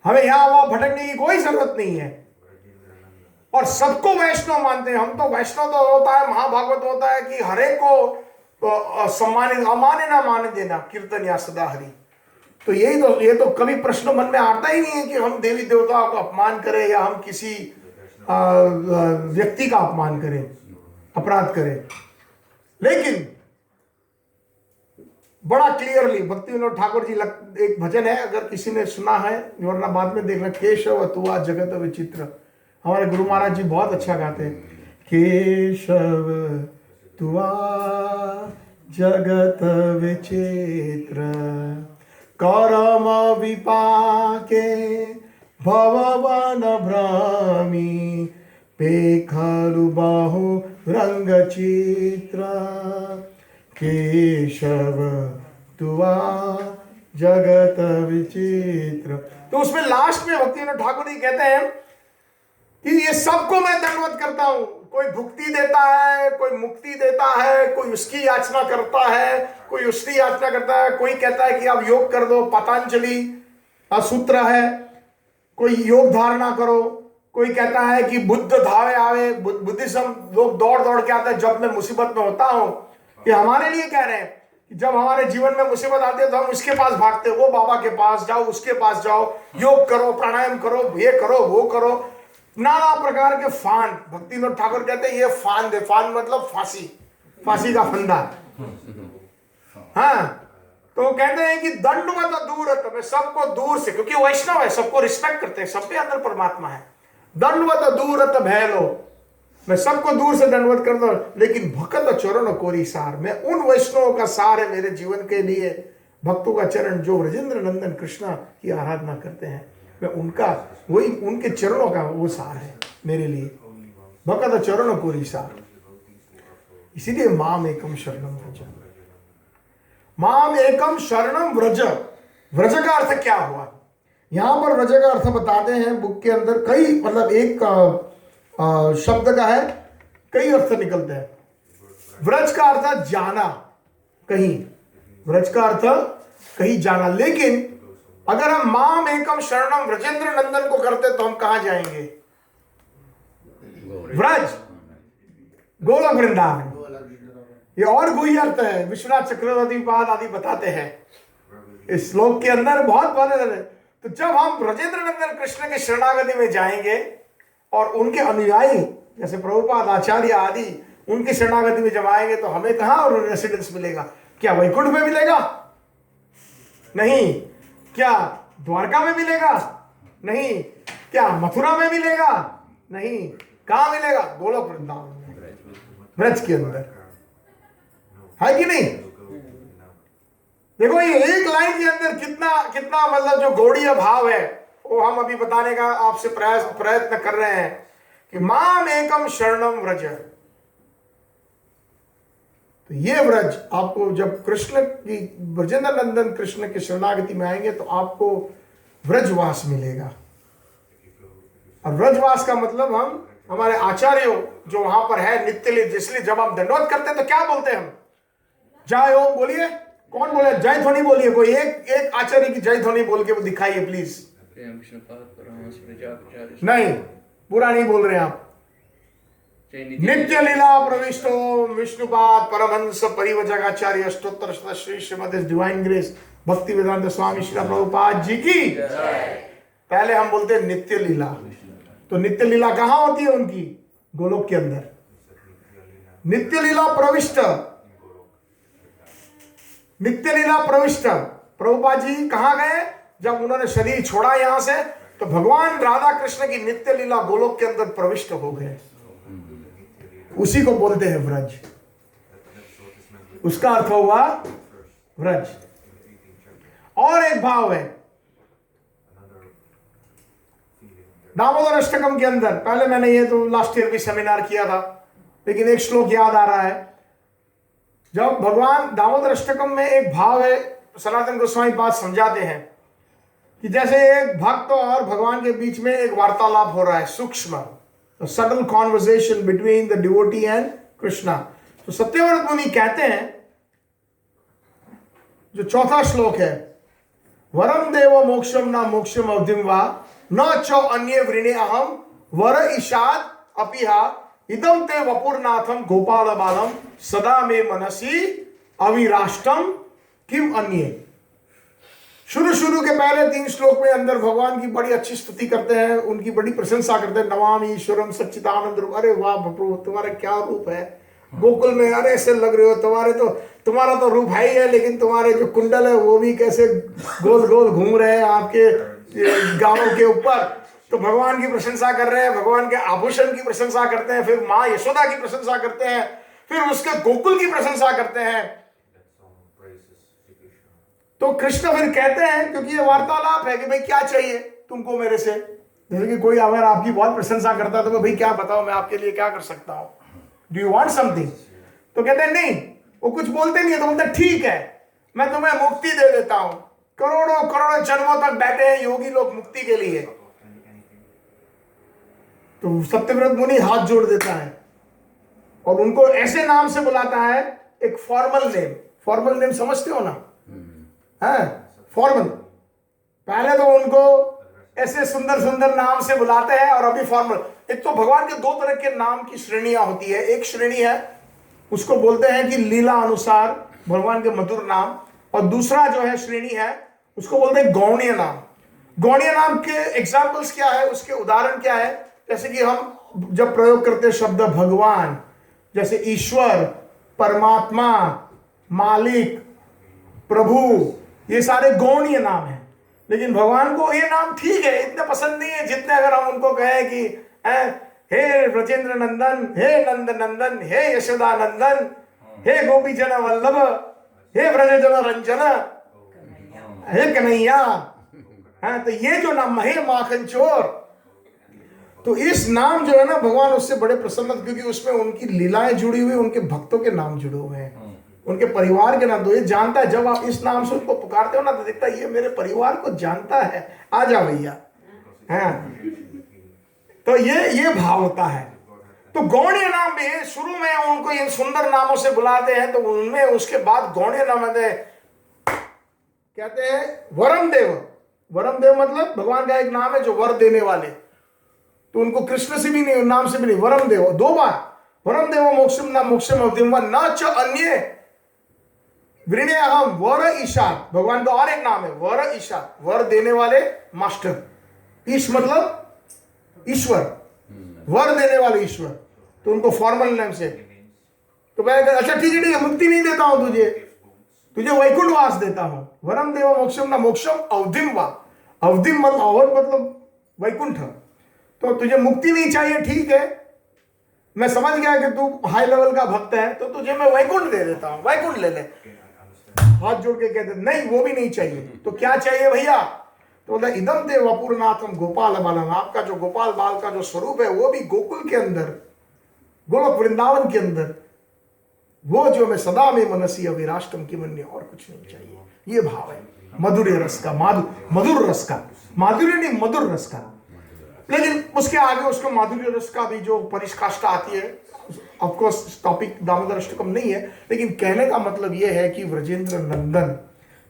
हमें यहाँ वहां भटकने की कोई जरूरत नहीं है, और सबको वैष्णव मानते हैं हम। तो वैष्णव तो होता है, महाभागवत होता है कि हरे को सम्मानित, अमाने ना माने देना, कीर्तन या सदा हरि। तो यही तो, ये तो कभी प्रश्न मन में आता ही नहीं है कि हम देवी देवताओं का अपमान करें या हम किसी व्यक्ति का अपमान करें, अपराध करें। लेकिन बड़ा क्लियरली भक्तिविनोद ठाकुर जी एक भजन है, अगर किसी ने सुना है वरना बाद में देखना, केशव तुआ जगत विचित्र। हमारे गुरु महाराज जी बहुत अच्छा गाते हैं, केशव तुआ जगत विचित्र करम विपाके भववन भ्रामी पेखरु बाहु रंग चित्र केशव तुआ जगत विचित्र। तो उसमें लास्ट में भक्तिविनोद ठाकुर जी कहते हैं कि ये सबको मैं दंडवत करता हूं। कोई भुक्ति देता है, कोई मुक्ति देता है, कोई उसकी याचना करता है, कोई उसकी याचना करता है, कोई कहता है कि आप योग कर दो, पतंजलि सूत्र है, कोई योग धारणा करो, कोई कहता है कि बुद्ध धावे आवे, बुद्धिज्म लोग दौड़ दौड़ के आते हैं जब मैं मुसीबत में होता हूं। ये हमारे लिए कह रहे हैं कि जब हमारे जीवन में मुसीबत आती है तो हम उसके पास भागते हैं, वो बाबा के पास जाओ, उसके पास जाओ, योग करो, प्राणायाम करो, ये करो, वो करो, नाना प्रकार के फान। भक्तिविनोद ठाकुर कहते हैं ये फान दे, फान मतलब फांसी, फांसी का फंदा। हाँ, तो वो कहते हैं कि दंडवत दूरत, मैं सबको दूर से, क्योंकि वैष्णव है, सबको रिस्पेक्ट करते हैं, सबके अंदर परमात्मा है। दंडवत दूरत भैलो, मैं सबको दूर से दंडवत करता हूं, लेकिन भक्त चरण कोरी सार, मैं उन वैष्णवों का सार है मेरे जीवन के लिए, भक्तों का चरण जो ब्रजेंद्र नंदन कृष्णा की आराधना करते हैं, मैं उनका, वही उनके चरणों का वो सार है मेरे लिए, भक्त चरण कोरी सार। इसीलिए माम एकम शरणम व्रज, माम एकम शरणम व्रज। व्रज का अर्थ क्या हुआ? यहां पर व्रज का अर्थ बताते हैं बुक के अंदर, कई मतलब एक शब्द का है, कई अर्थ निकलते हैं। व्रज का अर्थ जाना कहीं, व्रज का अर्थ कहीं जाना, लेकिन अगर हम माम एकम शरणम व्रजेंद्र नंदन को करते तो हम कहां जाएंगे? व्रज, गोलोक वृंदावन। ये और कोई अर्थ है, विश्वनाथ चक्रवर्ती पाद आदि बताते हैं इस श्लोक के अंदर बहुत बड़े। तो जब हम ब्रजेंद्र नंदन कृष्ण के शरणागति में जाएंगे और उनके अनुयायी जैसे प्रभुपाद आचार्य आदि उनकी शरणागति में जब आएंगे तो हमें कहां और रेसिडेंस मिलेगा? क्या वैकुंठ में मिलेगा? नहीं। क्या द्वारका में मिलेगा? नहीं। क्या मथुरा में मिलेगा? नहीं। कहां मिलेगा? गोलोक वृंदावन में, ब्रज के अंदर, है कि नहीं? देखो ये एक लाइन के अंदर कितना कितना मतलब जो गौड़ीय भाव है वो हम अभी बताने का आपसे प्रयत्न कर रहे हैं कि माम एकम शरणम व्रज। तो ये व्रज आपको जब कृष्ण की, ब्रजेंद्र नंदन कृष्ण की शरणागति में आएंगे तो आपको व्रजवास मिलेगा। और व्रजवास का मतलब हम हमारे आचार्यों जो वहां पर है नित्य, इसलिए जब हम दंडवत करते हैं तो क्या बोलते हैं हम? जय ओम बोलिए। कौन बोले? जय ध्वनि बोलिए। कोई एक आचार्य की जय ध्वनि बोल के वो दिखाइए प्लीज। नहीं, पूरा नहीं बोल रहे आप। नित्य लीला प्रविष्टो विष्णुपाद परमहंस परिव्राजकाचार्य अष्टोत्तर श्री श्रीमद डिवाइन ग्रेस भक्ति वेदांत स्वामी श्री प्रभुपाद जी की। पहले हम बोलते हैं नित्य लीला। तो नित्य लीला कहां होती है उनकी? गोलोक के अंदर। नित्य लीला प्रविष्ट, नित्य लीला प्रविष्ट। प्रभुपाद जी कहां गए? जब उन्होंने शरीर छोड़ा यहां से तो भगवान राधा कृष्ण की नित्य लीला गोलोक के अंदर प्रविष्ट हो गए। उसी को बोलते हैं व्रज। उसका अर्थ हुआ व्रज। और एक भाव है दामोदर अष्टकम के अंदर, पहले मैंने ये तो लास्ट ईयर भी सेमिनार किया था, लेकिन एक श्लोक याद आ रहा है। जब भगवान दामोदर अष्टकम में एक भाव है, सनातन गोस्वामी पाद समझाते हैं कि जैसे एक भक्त और भगवान के बीच में एक वार्तालाप हो रहा है, सूक्ष्म, subtle conversation between the devotee and Krishna. तो सत्यव्रत मुनि कहते हैं, जो चौथा श्लोक है, वरम देव मोक्षम ना मोक्षम अवधिम वा न चौ अन्य वृणे अहम वर ईशाद अपिहा इदम ते वपुरनाथम गोपाल बालम सदा में मनसी अविराष्टम किम अन्य। शुरू के पहले 3 श्लोक में अंदर भगवान की बड़ी अच्छी स्तुति करते हैं, उनकी बड़ी प्रशंसा करते हैं। नमामि ईश्वरम सच्चिदानंद रूप, अरे वाह प्रभु तुम्हारा क्या रूप है गोकुल में, अरे ऐसे लग रहे हो, तुम्हारा तो रूप है ही है, लेकिन तुम्हारे जो कुंडल है वो भी कैसे गोल गोल घूम रहे हैं आपके गांवों के ऊपर। तो भगवान की प्रशंसा कर रहे हैं, भगवान के आभूषण की प्रशंसा करते हैं, फिर माँ यशोदा की प्रशंसा करते हैं, फिर उसके गोकुल की प्रशंसा करते हैं। तो कृष्ण फिर कहते हैं, क्योंकि ये वार्तालाप है कि भाई क्या चाहिए तुमको मेरे से, जैसे कि कोई अगर आपकी बहुत प्रशंसा करता है तो भाई क्या बताओ मैं आपके लिए क्या कर सकता हूं, डू यू वांट समथिंग? तो कहते हैं नहीं, वो कुछ बोलते नहीं है। तो बोलते ठीक है मैं तुम्हें मुक्ति दे देता हूं। करोड़ों जन्मों तक बैठे हैं योगी लोग मुक्ति के लिए। तो सत्यव्रत मुनि हाथ जोड़ देता है और उनको ऐसे नाम से बुलाता है, एक फॉर्मल नेम। फॉर्मल नेम समझते हो ना? है फॉर्मल। पहले तो उनको ऐसे सुंदर सुंदर नाम से बुलाते हैं और अभी फॉर्मल। एक तो भगवान के 2 तरह के नाम की श्रेणियां होती है। एक श्रेणी है उसको बोलते हैं कि लीला अनुसार भगवान के मधुर नाम, और दूसरा जो है श्रेणी है उसको बोलते हैं गौणीय नाम। गौणीय नाम के एग्जाम्पल्स क्या है, उसके उदाहरण क्या है? जैसे कि हम जब प्रयोग करते हैं शब्द भगवान, जैसे ईश्वर, परमात्मा, मालिक, प्रभु, ये सारे गौणीय नाम हैं। लेकिन भगवान को ये नाम ठीक है, इतने पसंद नहीं है जितने अगर हम उनको कहें कि हे ब्रजेंद्र नंदन, हे नंद नंदन, हे यशोदा नंदन, हे गोपी जन वल्लभ, हे ब्रज जन रंजन, हे कन्हैया। तो ये जो नाम, हे माखन चोर, तो इस नाम जो है ना, भगवान उससे बड़े प्रसन्न, क्योंकि उसमें उनकी लीलाएं जुड़ी हुई, उनके भक्तों के नाम जुड़े हुए हैं, उनके परिवार के नाम। तो ये जानता है, जब आप इस नाम से उनको पुकारते हो ना, तो देखता है ये मेरे परिवार को जानता है, आ जा भैया। तो ये भाव होता है। तो गौणीय नाम भी शुरू में उनको इन सुंदर नामों से बुलाते हैं, तो उनमें उसके बाद गौणीय नाम कहते हैं वरम देव। वरम देव मतलब भगवान का एक नाम है जो वर देने वाले। तो उनको कृष्ण से भी नहीं, नाम से भी नहीं, वरम देव 2 बार। वरम देव मोक्षम न मोक्षम अवधिम न च अन्य वृणे अहम वर ईशा। भगवान का और एक नाम है वर ईशा, वर देने वाले मास्टर। ईश मतलब ईश्वर, वर देने वाले ईश्वर। तो उनको फॉर्मल नेम से। तो मैं अच्छा ठीक है, मुक्ति नहीं देता हूं तुझे वैकुंठ वास देता हूं। वरम देव मोक्षम न मोक्षम अवधिम वा। अवधिम मतलब वैकुंठ। तो तुझे मुक्ति नहीं चाहिए, ठीक है, मैं समझ गया कि तू हाई लेवल का भक्त है, तो तुझे मैं वैकुंठ दे देता हूं, वैकुंठ ले ले। हाथ जोड़ के कहते नहीं, वो भी नहीं चाहिए। तो क्या चाहिए भैया? तो बोला इदम देव वपुरनाथम गोपाल बालम। आपका जो गोपाल बाल का जो स्वरूप है, वो भी गोकुल के अंदर, गोलोक वृंदावन के अंदर, वो जो मैं सदा में मनसी अविराष्टम की मन्य, और कुछ नहीं चाहिए। ये भाव है मधुर्य रस का, मधुर रस का, माधुर्य नहीं मधुर रस का। लेकिन उसके आगे उसको माधुर्य रस का भी जो परिष्काष्ठा आती है, ऑफकोर्स टॉपिक दामोदर अष्टकम नहीं है, लेकिन कहने का मतलब यह है कि व्रजेंद्र नंदन,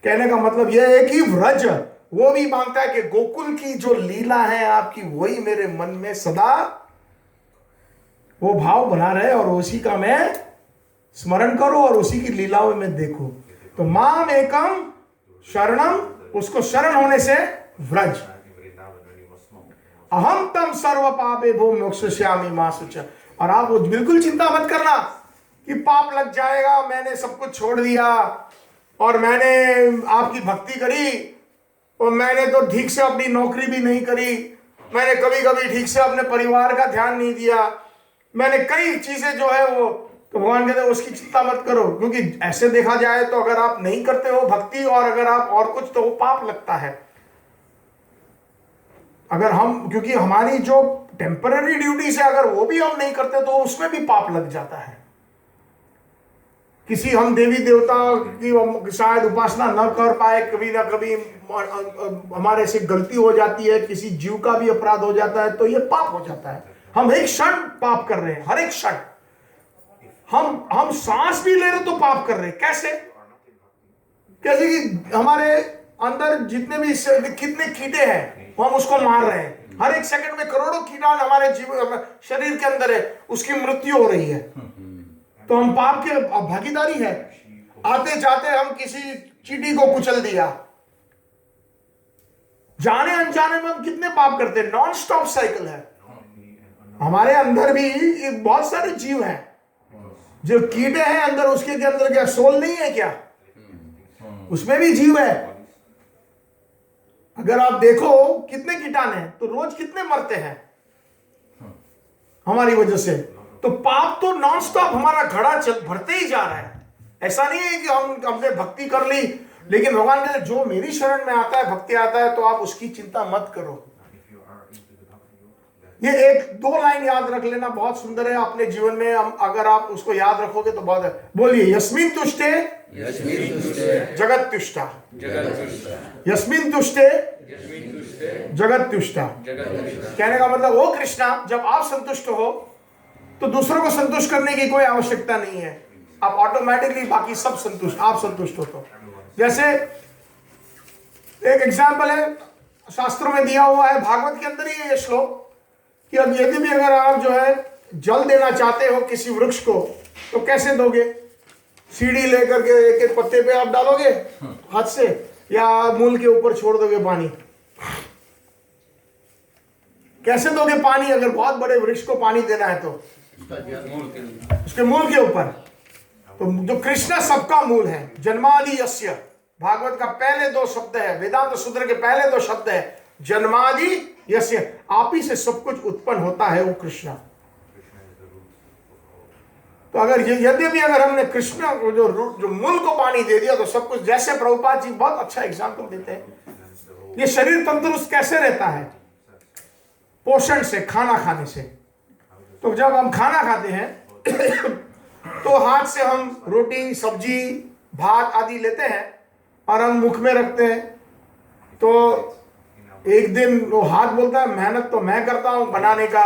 कहने का मतलब यह है कि व्रज वो भी मांगता है कि गोकुल की जो लीला है आपकी, वही मेरे मन में सदा वो भाव बना रहे, और उसी का मैं स्मरण करो और उसी की लीलाओं में देखो। तो माम एकम शरणम, उसको शरण होने से व्रज। अहम तम सर्व पापे भो मोक्षयामि मा शुच। और आप वो बिल्कुल चिंता मत करना कि पाप लग जाएगा, मैंने सब कुछ छोड़ दिया और मैंने आपकी भक्ति करी और मैंने तो ठीक से अपनी नौकरी भी नहीं करी, मैंने कभी कभी ठीक से अपने परिवार का ध्यान नहीं दिया, मैंने कई चीजें जो है वो। तो भगवान कहते हैं उसकी चिंता मत करो, क्योंकि ऐसे देखा जाए तो अगर आप नहीं करते हो भक्ति और अगर आप और कुछ, तो वो पाप लगता है। अगर हम, क्योंकि हमारी जो टेम्पररी ड्यूटीज है, अगर वो भी हम नहीं करते तो उसमें भी पाप लग जाता है। किसी हम देवी देवता की शायद उपासना न कर पाए, कभी ना कभी हमारे से गलती हो जाती है, किसी जीव का भी अपराध हो जाता है, तो ये पाप हो जाता है। हम एक क्षण पाप कर रहे हैं, हर एक क्षण। हम सांस भी ले रहे तो पाप कर रहे हैं। कैसे कि हमारे अंदर जितने भी कितने कीड़े हैं, हम उसको मार रहे हैं। हर एक सेकंड में करोड़ों कीटाणु हमारे जीव शरीर के अंदर है, उसकी मृत्यु हो रही है। तो हम पाप के भागीदारी है। आते जाते हम किसी चींटी को कुचल दिया, जाने अनजाने में हम कितने पाप करते हैं। नॉन स्टॉप साइकिल है। हमारे अंदर भी बहुत सारे जीव हैं, जो कीड़े हैं अंदर, उसके अंदर क्या सोल नहीं है क्या? उसमें भी जीव है। अगर आप देखो कितने कीटाणु हैं, तो रोज कितने मरते हैं हमारी वजह से। तो पाप तो नॉन स्टॉप हमारा घड़ा भरते ही जा रहा है। ऐसा नहीं है कि हमने भक्ति कर ली, लेकिन भगवान कहते जो मेरी शरण में आता है, भक्ति आता है, तो आप उसकी चिंता मत करो। ये 1-2 लाइन याद रख लेना, बहुत सुंदर है अपने जीवन में। अगर आप उसको याद रखोगे तो बहुत है। बोलिए यस्मिन तुष्टे जगत तुष्टा, यस्मिन तुष्टे जगत तुष्टा। कहने का मतलब वो कृष्णा, जब आप संतुष्ट हो तो दूसरों को संतुष्ट करने की कोई आवश्यकता नहीं है। आप ऑटोमेटिकली बाकी सब संतुष्ट, आप संतुष्ट हो। तो जैसे एक एग्जाम्पल है, शास्त्रों में दिया हुआ है, भागवत के अंदर ही ये श्लोक, कि अब यदि भी अगर आप जो है जल देना चाहते हो किसी वृक्ष को, तो कैसे दोगे? सीढ़ी लेकर के एक एक पत्ते पे आप डालोगे हाथ से, या मूल के ऊपर छोड़ दोगे पानी? कैसे दोगे पानी? अगर बहुत बड़े वृक्ष को पानी देना है तो उसके मूल के ऊपर। तो जो कृष्ण सबका मूल है, जन्मादि यस्य, भागवत का पहले 2 शब्द है, वेदांत सूत्र के पहले 2 शब्द है, जन्मादि यस्य, आप ही से सब कुछ उत्पन्न होता है वो कृष्ण। तो अगर यद्यपि अगर हमने कृष्ण को जो मूल को पानी दे दिया तो सब कुछ, जैसे प्रभुपाद जी बहुत अच्छा एग्जाम्पल देते हैं, ये शरीर तंदुरुस्त कैसे रहता है? पोषण से, खाना खाने से। तो जब हम खाना खाते हैं तो हाथ से हम रोटी, सब्जी, भात आदि लेते हैं और हम मुख में रखते हैं। तो एक दिन वो हाथ बोलता है मेहनत तो मैं करता हूं बनाने का,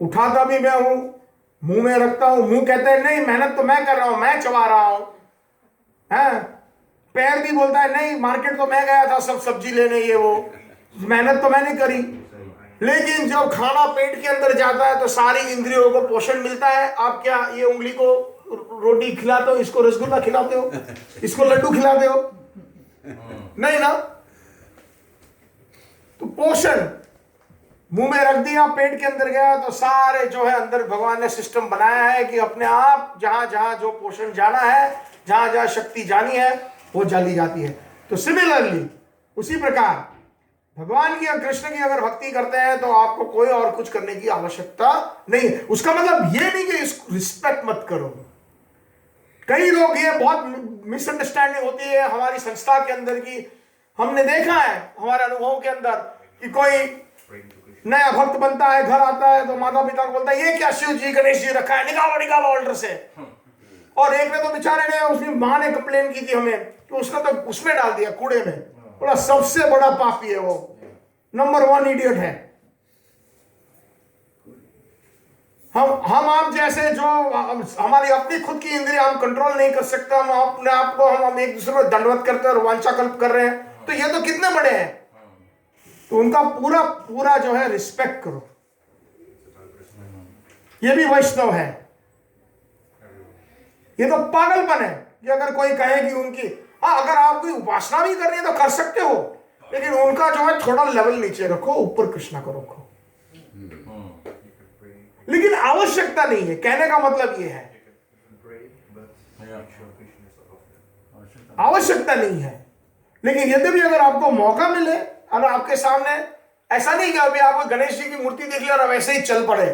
उठाता भी मैं हूं, मुंह में रखता हूं, मुंह कहते हैं नहीं मेहनत तो मैं कर रहा हूं, मैं चबा रहा हूं, हैं? पैर भी बोलता है नहीं मार्केट तो मैं गया था सब सब्जी लेने, ये वो, मेहनत तो मैंने करी। लेकिन जब खाना पेट के अंदर जाता है तो सारी इंद्रियों को पोषण मिलता है। आप क्या ये उंगली को रोटी खिलाते हो, इसको रसगुल्ला खिलाते हो, इसको लड्डू खिलाते हो? नहीं ना। तो पोषण मुंह में रख दिया, पेट के अंदर गया तो सारे जो है अंदर भगवान ने सिस्टम बनाया है कि अपने आप जहां जहां जो पोषण जाना है, जहां जहां शक्ति जानी है वो जाली जाती है। तो सिमिलरली उसी प्रकार भगवान की और कृष्ण की अगर भक्ति करते हैं तो आपको कोई और कुछ करने की आवश्यकता नहीं है। उसका मतलब ये नहीं कि इसको रिस्पेक्ट मत करो। कई लोग, ये बहुत मिसअंडरस्टैंडिंग होती है हमारी संस्था के अंदर की। हमने देखा है हमारे अनुभव के अंदर कि कोई नया भक्त बनता है, घर आता है तो माता पिता को बोलता है ये क्या शिव जी गणेश जी रखा है, निकालो निकालो ऑल्टर से। और एक ने तो बेचारे ने, उसकी मां ने कंप्लेन की थी हमें कि उसका तो उसमें डाल दिया कूड़े में। बोला सबसे बड़ा पापी है वो, नंबर 1 इडियट है। हम आप जैसे जो हमारी अपनी खुद की इंद्रियां हम कंट्रोल नहीं कर सकते, हम अपने आप को हम एक दूसरे को दंडवत करते हैं और वांछाकल्प कर रहे हैं, तो ये तो कितने बड़े हैं। तो उनका पूरा पूरा जो है रिस्पेक्ट करो। ये भी वैष्णव है। ये तो पागलपन है कि अगर कोई कहे कि उनकी, हाँ अगर आप कोई उपासना भी कर रही है तो कर सकते हो, लेकिन उनका जो है थोड़ा लेवल नीचे रखो, ऊपर कृष्णा को रखो। लेकिन आवश्यकता नहीं है, कहने का मतलब ये है आवश्यकता नहीं है। लेकिन यद्यपि अगर आपको मौका मिले, अगर आपके सामने, ऐसा नहीं कि अभी आपको गणेश जी की मूर्ति देख लिया और वैसे ही चल पड़े,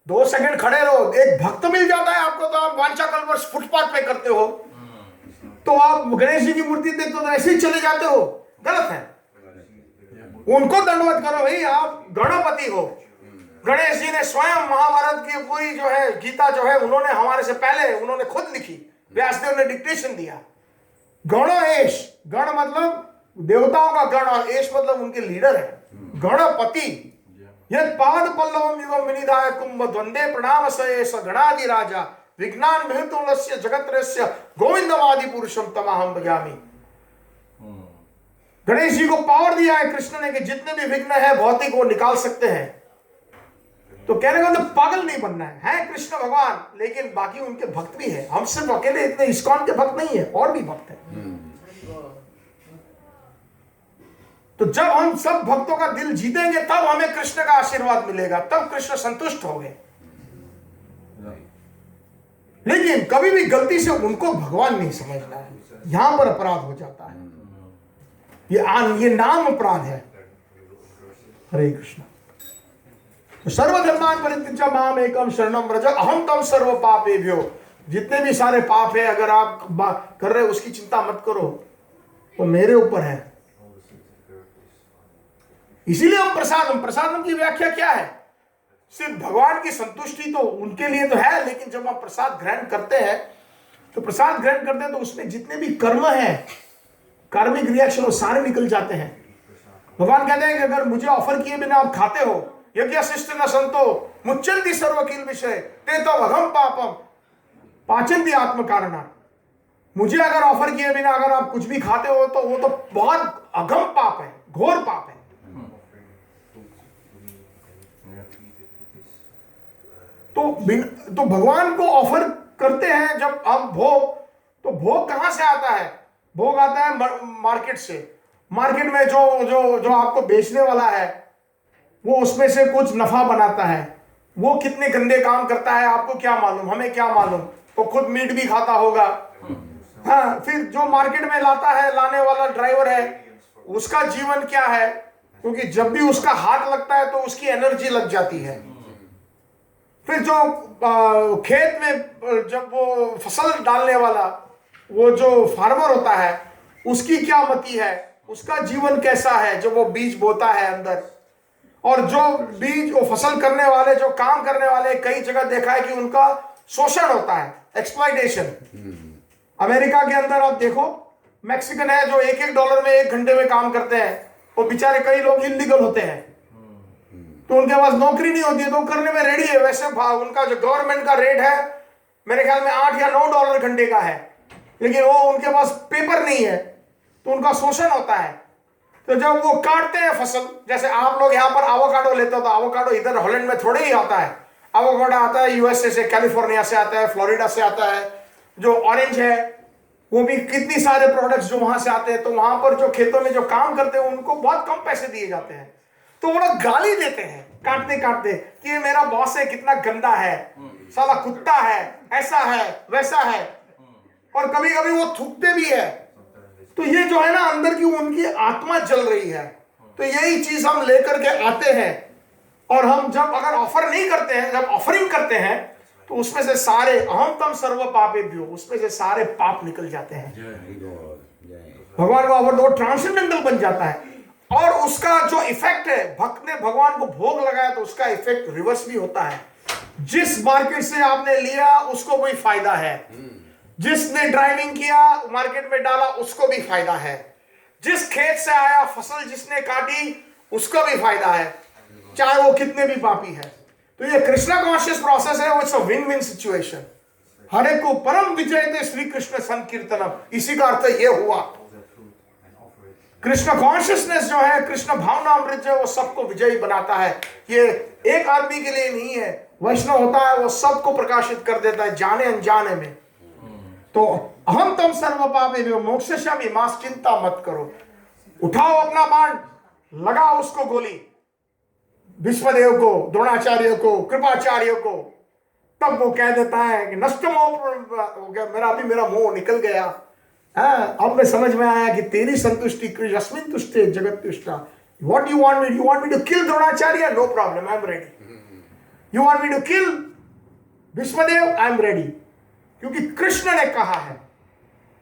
2 सेकंड खड़े रहो, एक भक्त मिल जाता है आपको तो आप वांछाकल्प फुटपाथ पे करते हो, तो आप गणेश जी की मूर्ति देखते हो तो ऐसे ही चले जाते हो, गलत है। उनको दंडवत करो भाई, आप गणपति हो। गणेश जी ने स्वयं महाभारत की पूरी जो है गीता जो है उन्होंने हमारे से पहले उन्होंने खुद लिखी, व्यासदेव ने डिक्टेशन दिया। गणेश, गण मतलब देवताओं का गण और एश मतलब उनके लीडर है, गणपति। यद पाद पल्लवम युगम विनिधाय कुंभ द्वंदे प्रणाम स गणादि राजा विज्ञान महतुलस्य जगत्रस्य गोविंदमादि पुरुषम तमाहम भजामि। गणेश जी को पावर दिया है कृष्ण ने कि जितने भी विघ्न है भौतिक वो निकाल सकते हैं। तो कहने का मतलब पागल नहीं बनना है कृष्ण भगवान, लेकिन बाकी उनके भक्त भी है। हम सिर्फ अकेले इतने इस्कॉन के भक्त नहीं है, और भी भक्त है। तो जब हम सब भक्तों का दिल जीतेंगे तब हमें कृष्ण का आशीर्वाद मिलेगा, तब कृष्ण संतुष्ट होंगे। लेकिन कभी भी गलती से उनको भगवान नहीं समझना है, यहां पर अपराध हो जाता है। ये नाम अपराध है। हरे कृष्ण। तो सर्वधर्मान परित्यज्य माम एकम शरणम व्रज अहम तम सर्व पापेभ्यो। जितने भी सारे पाप है अगर आप कर रहे हो उसकी चिंता मत करो, वो मेरे ऊपर है। इसीलिए हम प्रसादम की व्याख्या क्या है? सिर्फ भगवान की संतुष्टि तो उनके लिए तो है, लेकिन जब हम प्रसाद ग्रहण करते हैं तो प्रसाद ग्रहण करते हैं तो उसमें जितने भी कर्म है, कार्मिक रिएक्शन, वो सारे निकल जाते हैं। भगवान कहते हैं कि अगर मुझे ऑफर किए बिना आप खाते हो, यज्ञ शिष्ट न संतो मुच्चन्ति सर्वकील विषय ते तो अघम पापम पाचन्ति आत्म कारणा। मुझे अगर ऑफर किए बिना अगर आप कुछ भी खाते हो तो वो तो बहुत अघम पाप है, घोर पाप है। तो भगवान को ऑफर करते हैं जब हम भोग, तो भोग कहां से आता है? भोग आता है मार्केट से। मार्केट में जो आपको बेचने वाला है वो उसमें से कुछ नफा बनाता है। वो कितने गंदे काम करता है आपको क्या मालूम, हमें क्या मालूम। वो खुद मीट भी खाता होगा, हाँ, फिर जो मार्केट में लाता है, लाने वाला ड्राइवर है, उसका जीवन क्या है, क्योंकि जब भी उसका हाथ लगता है तो उसकी एनर्जी लग जाती है। फिर जो खेत में जब वो फसल डालने वाला, वो जो फार्मर होता है, उसकी क्या मति है, उसका जीवन कैसा है जब वो बीज बोता है अंदर। और जो बीज, वो फसल करने वाले, जो काम करने वाले, कई जगह देखा है कि उनका शोषण होता है, एक्सप्लॉइटेशन। अमेरिका के अंदर आप देखो, मैक्सिकन है जो $1 में 1 घंटे में काम करते हैं, वो बेचारे कई लोग इलीगल होते हैं, तो उनके पास नौकरी नहीं होती है, तो करने में रेडी है। वैसे उनका जो गवर्नमेंट का रेट है मेरे ख्याल में $8 या $9 घंटे का है, लेकिन वो उनके पास पेपर नहीं है, तो उनका शोषण होता है। तो जब वो काटते हैं फसल, जैसे आप लोग यहाँ पर एवोकाडो लेते हो, तो एवोकाडो इधर हॉलैंड में थोड़े ही आता है। एवोकाडो आता है यूएसए से, कैलिफोर्निया से आता है, फ्लोरिडा से आता है। जो ऑरेंज है वो भी कितनी सारे प्रोडक्ट्स जो वहां से आते हैं, तो वहां पर जो खेतों में जो काम करते हैं उनको बहुत कम पैसे दिए जाते हैं, तो वो लोग गाली देते हैं काटते काटते कि ये मेरा बॉस है, कितना गंदा है, साला कुत्ता है, ऐसा है, वैसा है, और कभी कभी वो थूकते भी है। तो ये जो है ना, अंदर की उनकी आत्मा जल रही है। तो यही चीज हम लेकर के आते हैं, और हम जब अगर ऑफर नहीं करते हैं, जब ऑफरिंग करते हैं, तो उसमें से सारे अहम तम सर्व पापेभ्यो, उसमें से सारे पाप निकल जाते हैं। भगवान का ऑफर तो ट्रांसेंडेंटल बन जाता है, और उसका जो इफेक्ट है, भक्त ने भगवान को भोग लगाया तो उसका इफेक्ट रिवर्स भी होता है। जिस मार्केट से आपने लिया उसको भी फायदा है, जिसने ड्राइविंग किया मार्केट में डाला उसको भी फायदा है, जिस खेत से आया फसल जिसने काटी उसको भी फायदा है, चाहे वो कितने भी पापी है। तो ये कृष्णा कॉन्शियस प्रोसेस है, it's a win win situation. हर एक को परम विजय थे श्री कृष्ण संकीर्तनम, इसी का अर्थ ये हुआ। कृष्ण कॉन्शियसनेस जो है, कृष्ण भावना अमृत जो है, वो सबको विजयी बनाता है। ये एक आदमी के लिए नहीं है, वैष्णव होता है वो सबको प्रकाशित कर देता है, जाने अनजाने में। तो अहम तम सर्व पापेभ्यो मोक्षयिष्यामि, मास चिंता मत करो। उठाओ अपना बाण, लगाओ उसको गोली, भीष्मदेव को, द्रोणाचार्य को, कृपाचार्य को। तब वो कह देता है कि नष्ट मोह, मेरा मोह निकल गया। अब मैं समझ में आया कि तेरी संतुष्टि कृष्ण तुष्टे जगत तुष्टा। What you want me? You want me to kill Dronacharya? No problem, I am ready. You want me to kill Bhishmadev? I am ready. क्योंकि कृष्ण ने कहा है,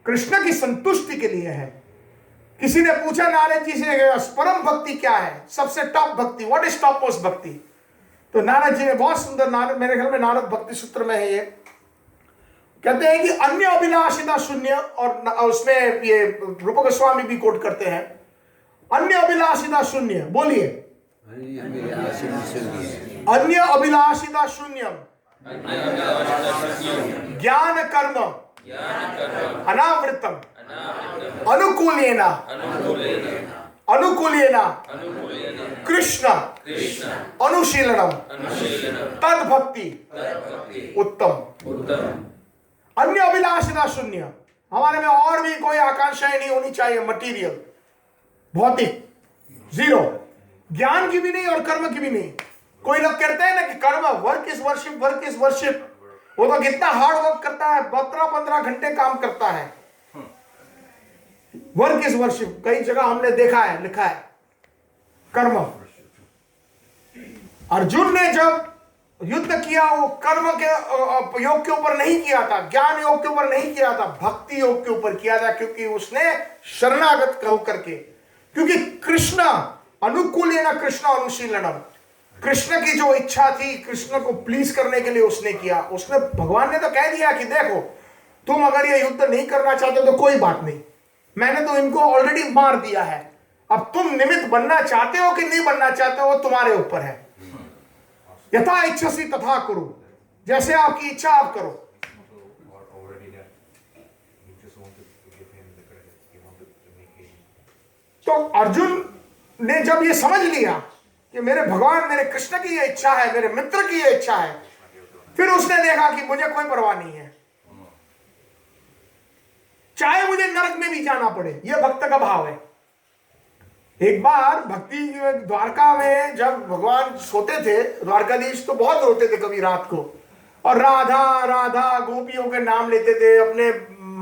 कृष्ण की संतुष्टि के लिए है। किसी ने पूछा नारद जी से, परम भक्ति क्या है, सबसे टॉप भक्ति, व्हाट इज टॉप मोस्ट भक्ति? तो नारद जी ने बहुत सुंदर, नारद, मेरे ख्याल में नारद भक्ति सूत्र में है ये, कहते हैं कि अन्य अभिलाषिता शून्य, और उसमें ये रूप गोस्वामी भी कोट करते हैं, अन्य अभिलाषिता शून्य। बोलिए, अन्य अभिलाषिता शून्यम ज्ञान कर्म अनावृतम अनुकूलेना कृष्ण अनुशीलनम तद भक्ति उत्तम। अन्य अभिलाषिता शून्य, हमारे में और भी कोई आकांक्षाएं नहीं होनी चाहिए, मटीरियल, भौतिक, जीरो। ज्ञान की भी नहीं और कर्म की भी नहीं। कोई लोग कहते हैं ना कि कर्म, work is worship, work is worship. वो तो कितना हार्ड वर्क करता है, 12-15 घंटे काम करता है। वर्क इज वर्शिप, कई जगह हमने देखा है, लिखा है कर्म। अर्जुन ने जब युद्ध किया, वो कर्म के योग के ऊपर नहीं किया था, ज्ञान योग के ऊपर नहीं किया था, भक्ति योग के ऊपर किया था, क्योंकि उसने शरणागत होकर के, क्योंकि कृष्ण अनुकूलेन कृष्ण अनुशीलनम, कृष्ण की जो इच्छा थी, कृष्ण को प्लीज करने के लिए उसने किया। उसने, भगवान ने तो कह दिया कि देखो, तुम अगर ये युद्ध नहीं करना चाहते तो कोई बात नहीं, मैंने तो इनको ऑलरेडी मार दिया है, अब तुम निमित्त बनना चाहते हो कि नहीं बनना चाहते हो, तुम्हारे ऊपर है। यथा इच्छसी तथा करो, जैसे आपकी इच्छा आप करो। तो अर्जुन ने जब ये समझ लिया कि मेरे भगवान, मेरे कृष्ण की ये इच्छा है, मेरे मित्र की ये इच्छा है, फिर उसने देखा कि मुझे कोई परवाह नहीं है, चाहे मुझे नरक में भी जाना पड़े। यह भक्त का भाव है। एक बार भक्ति द्वारका में जब भगवान सोते थे, द्वारकाधीश तो बहुत रोते थे कभी रात को, और राधा राधा गोपियों के नाम लेते थे, अपने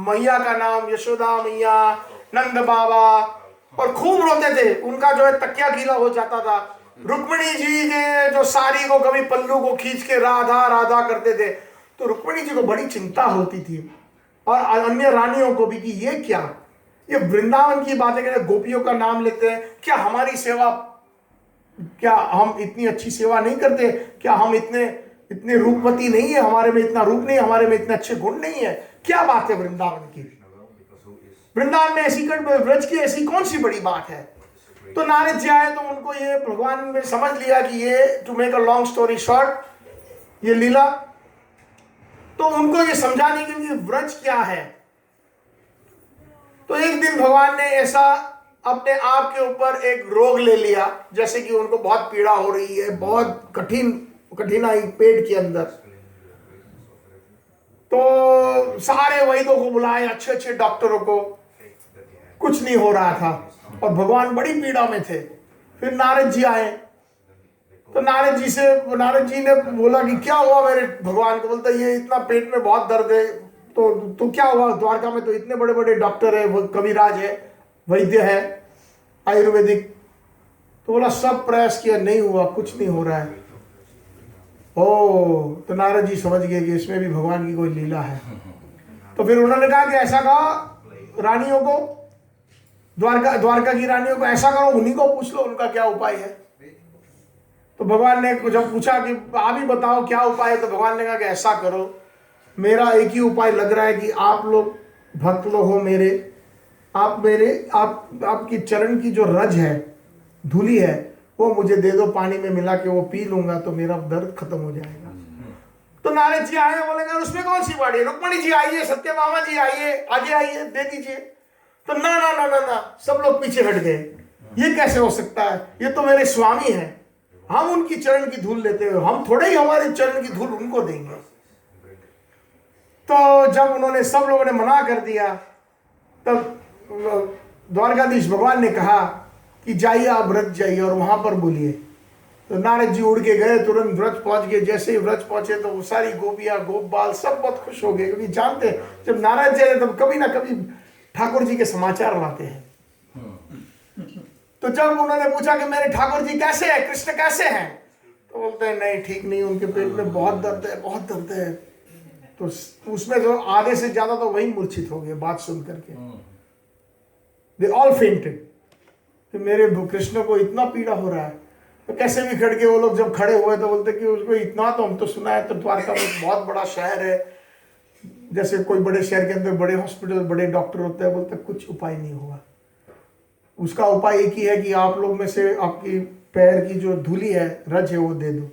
मैया का नाम यशोदा मैया, नंद बाबा, और खूब रोते थे। उनका जो है तकिया गीला हो जाता था। रुक्मिणी जी के जो साड़ी को कभी पल्लू को खींच के राधा राधा करते थे, तो रुक्मिणी जी को बड़ी चिंता होती थी और अन्य रानियों को भी कि ये क्या, ये वृंदावन की बातें करते, गोपियों का नाम लेते हैं, क्या हमारी सेवा, क्या हम इतनी अच्छी सेवा नहीं करते, क्या हम इतने रूपवती नहीं है, हमारे में इतना रूप नहीं है, हमारे में इतने अच्छे गुण नहीं है, क्या बात है वृंदावन की, वृंदावन में ऐसी व्रज की ऐसी कौन सी बड़ी बात है। तो नारद जी आए तो उनको ये भगवान ने समझ लिया कि ये, to make a long story short, ये लीला, तो उनको ये समझाने के लिए व्रज क्या है। तो एक दिन भगवान ने ऐसा अपने आप के ऊपर एक रोग ले लिया, जैसे कि उनको बहुत पीड़ा हो रही है, बहुत कठिनाई पेट के अंदर। तो सारे वैद्यों को बुलाए, अच्छे अच्छे डॉक्टरों को, कुछ नहीं हो रहा था और भगवान बड़ी पीड़ा में थे। फिर नारद जी आए, तो नारद जी ने बोला कि क्या हुआ मेरे भगवान को। बोलता ये इतना पेट में बहुत दर्द है, तो क्या हुआ, द्वारका में तो इतने बड़े बड़े डॉक्टर है, वो कविराज है, वैद्य है आयुर्वेदिक। तो बोला सब प्रयास किया, नहीं हुआ, कुछ नहीं हो रहा है। ओ, तो नारद जी समझ गए कि इसमें भी भगवान की कोई लीला है। तो फिर उन्होंने कहा कि ऐसा कहा रानियों को, द्वारका की रानियों को, ऐसा करो उन्हीं को पूछ लो उनका क्या उपाय है। तो भगवान ने जब पूछा कि आप ही बताओ क्या उपाय है, तो भगवान ने कहा कि ऐसा करो, मेरा एक ही उपाय लग रहा है कि आप लोग भक्त लोग हो मेरे, आपकी चरण की जो रज है, धूली है, वो मुझे दे दो, पानी में मिला के वो पी लूंगा तो मेरा दर्द खत्म हो जाएगा। तो नारद जी आए, बोलेंगे उसमें कौन सी बात है, रुक्मिणी जी आइए, सत्यभामा जी आइए, आगे आइए, दे दीजिए। तो ना ना ना ना ना, सब लोग पीछे हट गए। ये कैसे हो सकता है, ये तो मेरे स्वामी हैं, हम उनकी चरण की धूल लेते हुए, हम थोड़े ही हमारे चरण की धूल उनको देंगे। तो जब उन्होंने, सब लोगों ने मना कर दिया, तब द्वारकाधीश भगवान ने कहा कि जाइए आप व्रज जाइए और वहां पर बोलिए। तो नारद जी उड़ के गए, तुरंत व्रज पहुंच गए। जैसे ही व्रज पहुंचे तो वो सारी गोपियां गोप बाल सब बहुत खुश हो गए, क्योंकि जानते हैं जब नारद जी आए तब कभी ना कभी ठाकुर जी के समाचार लाते हैं। तो जब उन्होंने पूछा कि मेरे ठाकुर जी कैसे हैं, कृष्ण कैसे हैं, तो बोलते हैं नहीं ठीक नहीं, उनके पेट में बहुत दर्द है, बहुत दर्द है। तो उसमें जो आधे से ज्यादा तो वही मूर्छित हो गए बात सुन करके, दे ऑल फेंटेड। तो मेरे कृष्ण को इतना पीड़ा हो रहा है। तो कैसे भी खड़ के वो लोग जब खड़े हुए तो बोलते कि उसको इतना, तो हम तो सुना है तो द्वारका में बहुत बड़ा शहर है, जैसे कोई बड़े शहर के अंदर बड़े हॉस्पिटल, बड़े डॉक्टर होते हैं, बोलते कुछ उपाय नहीं होगा। उसका उपाय एक ही है कि आप लोग में से आपकी पैर की जो धूली है, रज है, वो दे दो।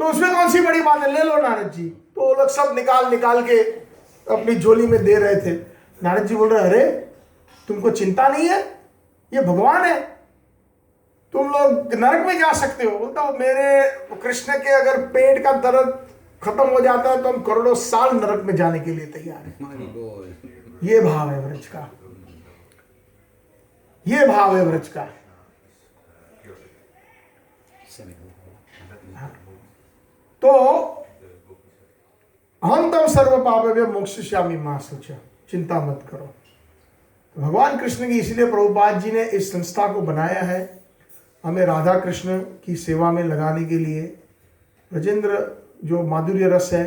तो उसमें कौन सी बड़ी बात है, ले लो नारद जी। तो वो लोग सब निकाल के अपनी झोली में दे रहे थे। नारद जी बोल रहे, अरे तुमको चिंता नहीं है, ये भगवान है, तुम लोग नरक में जा सकते हो। बोलता वो मेरे कृष्ण के अगर पेट का दर्द खत्म हो जाता है तो हम करोड़ों साल नरक में जाने के लिए तैयार हैं। ये भाव है व्रज का, ये भाव है व्रज का। तो हम तम सर्व पापेभ्यो मोक्षयिष्यामि मा शुचः, चिंता मत करो। तो भगवान कृष्ण की इसलिए प्रभुपाद जी ने इस संस्था को बनाया है, हमें राधा कृष्ण की सेवा में लगाने के लिए। ब्रजेंद्र जो माधुर्य रस है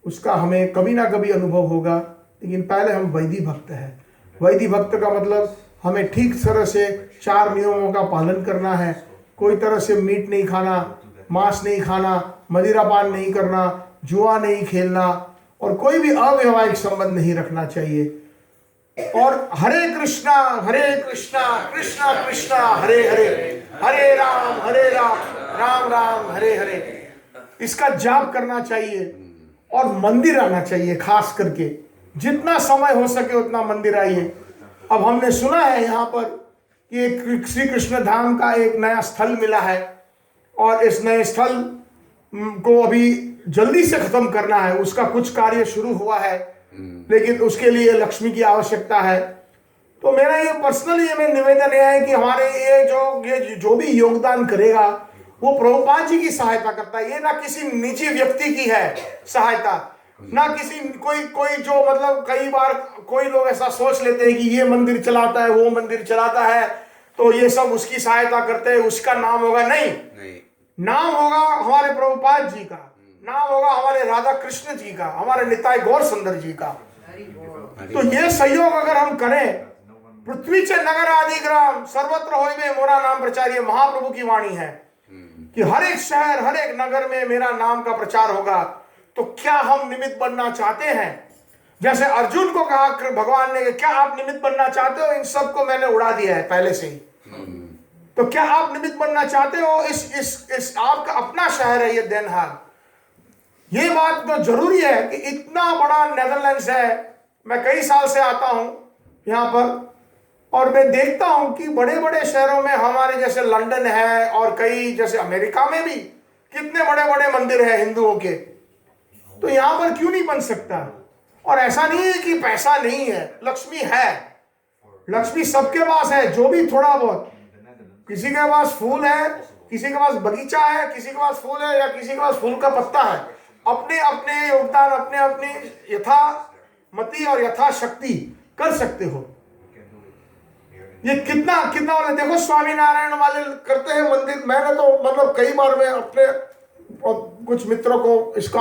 उसका हमें कभी ना कभी अनुभव होगा, लेकिन पहले हम वैदिक भक्त हैं। वैदिक भक्त का मतलब हमें ठीक तरह से 4 नियमों का पालन करना है। कोई तरह से मीट नहीं खाना, मांस नहीं खाना, मदिरापान नहीं करना, जुआ नहीं खेलना और कोई भी अवैवाहिक संबंध नहीं रखना चाहिए। और हरे कृष्णा कृष्णा कृष्णा हरे हरे, हरे राम राम राम हरे हरे, इसका जाप करना चाहिए। और मंदिर आना चाहिए, खास करके जितना समय हो सके उतना मंदिर आइए। अब हमने सुना है यहाँ पर कि एक श्री कृष्ण धाम का एक नया स्थल मिला है और इस नए स्थल को अभी जल्दी से खत्म करना है। उसका कुछ कार्य शुरू हुआ है, लेकिन उसके लिए लक्ष्मी की आवश्यकता है। तो मेरा ये पर्सनली ये निवेदन है कि हमारे ये जो भी योगदान करेगा वो प्रभुपाद जी की सहायता करता है, ये ना किसी निजी व्यक्ति की है सहायता। ना किसी कोई कोई जो मतलब कई बार कोई लोग ऐसा सोच लेते हैं कि ये मंदिर चलाता है, वो मंदिर चलाता है, तो ये सब उसकी सहायता करते हैं, उसका नाम होगा। नहीं, नहीं, नाम होगा हमारे प्रभुपाद जी का, नाम होगा हमारे राधा कृष्ण जी का, हमारे निताई गौर सुंदर जी का। तो ये सहयोग अगर हम करें, पृथ्वी से नगर आदि ग्राम सर्वत्र होइबे मोरा नाम प्रचार, ये महाप्रभु की वाणी है कि हर एक शहर हर एक नगर में मेरा नाम का प्रचार होगा। तो क्या हम निमित्त बनना चाहते हैं? जैसे अर्जुन को कहा भगवान ने, क्या आप निमित्त बनना चाहते हो? इन सबको मैंने उड़ा दिया है पहले से ही। तो क्या आप निमित्त बनना चाहते हो? इस आपका अपना शहर है ये देन हाग। ये बात तो जरूरी है कि इतना बड़ा नेदरलैंड्स है। मैं कई साल से आता हूं यहां पर और मैं देखता हूं कि बड़े बड़े शहरों में हमारे जैसे लंदन है और कई जैसे अमेरिका में भी कितने बड़े बड़े मंदिर हैं हिंदुओं के। तो यहां पर क्यों नहीं बन सकता? और ऐसा नहीं है कि पैसा नहीं है, लक्ष्मी है, लक्ष्मी सबके पास है। जो भी थोड़ा बहुत, किसी के पास फूल है, किसी के पास बगीचा है, किसी के पास फूल है या किसी के पास फूल का पत्ता है, अपने अपने योगदान अपने अपने यथामति और यथाशक्ति कर सकते हो। ये कितना कितना वाले देखो, स्वामीनारायण वाले करते हैं मंदिर। मैंने तो मतलब कई बार मैं अपने कुछ मित्रों को इसका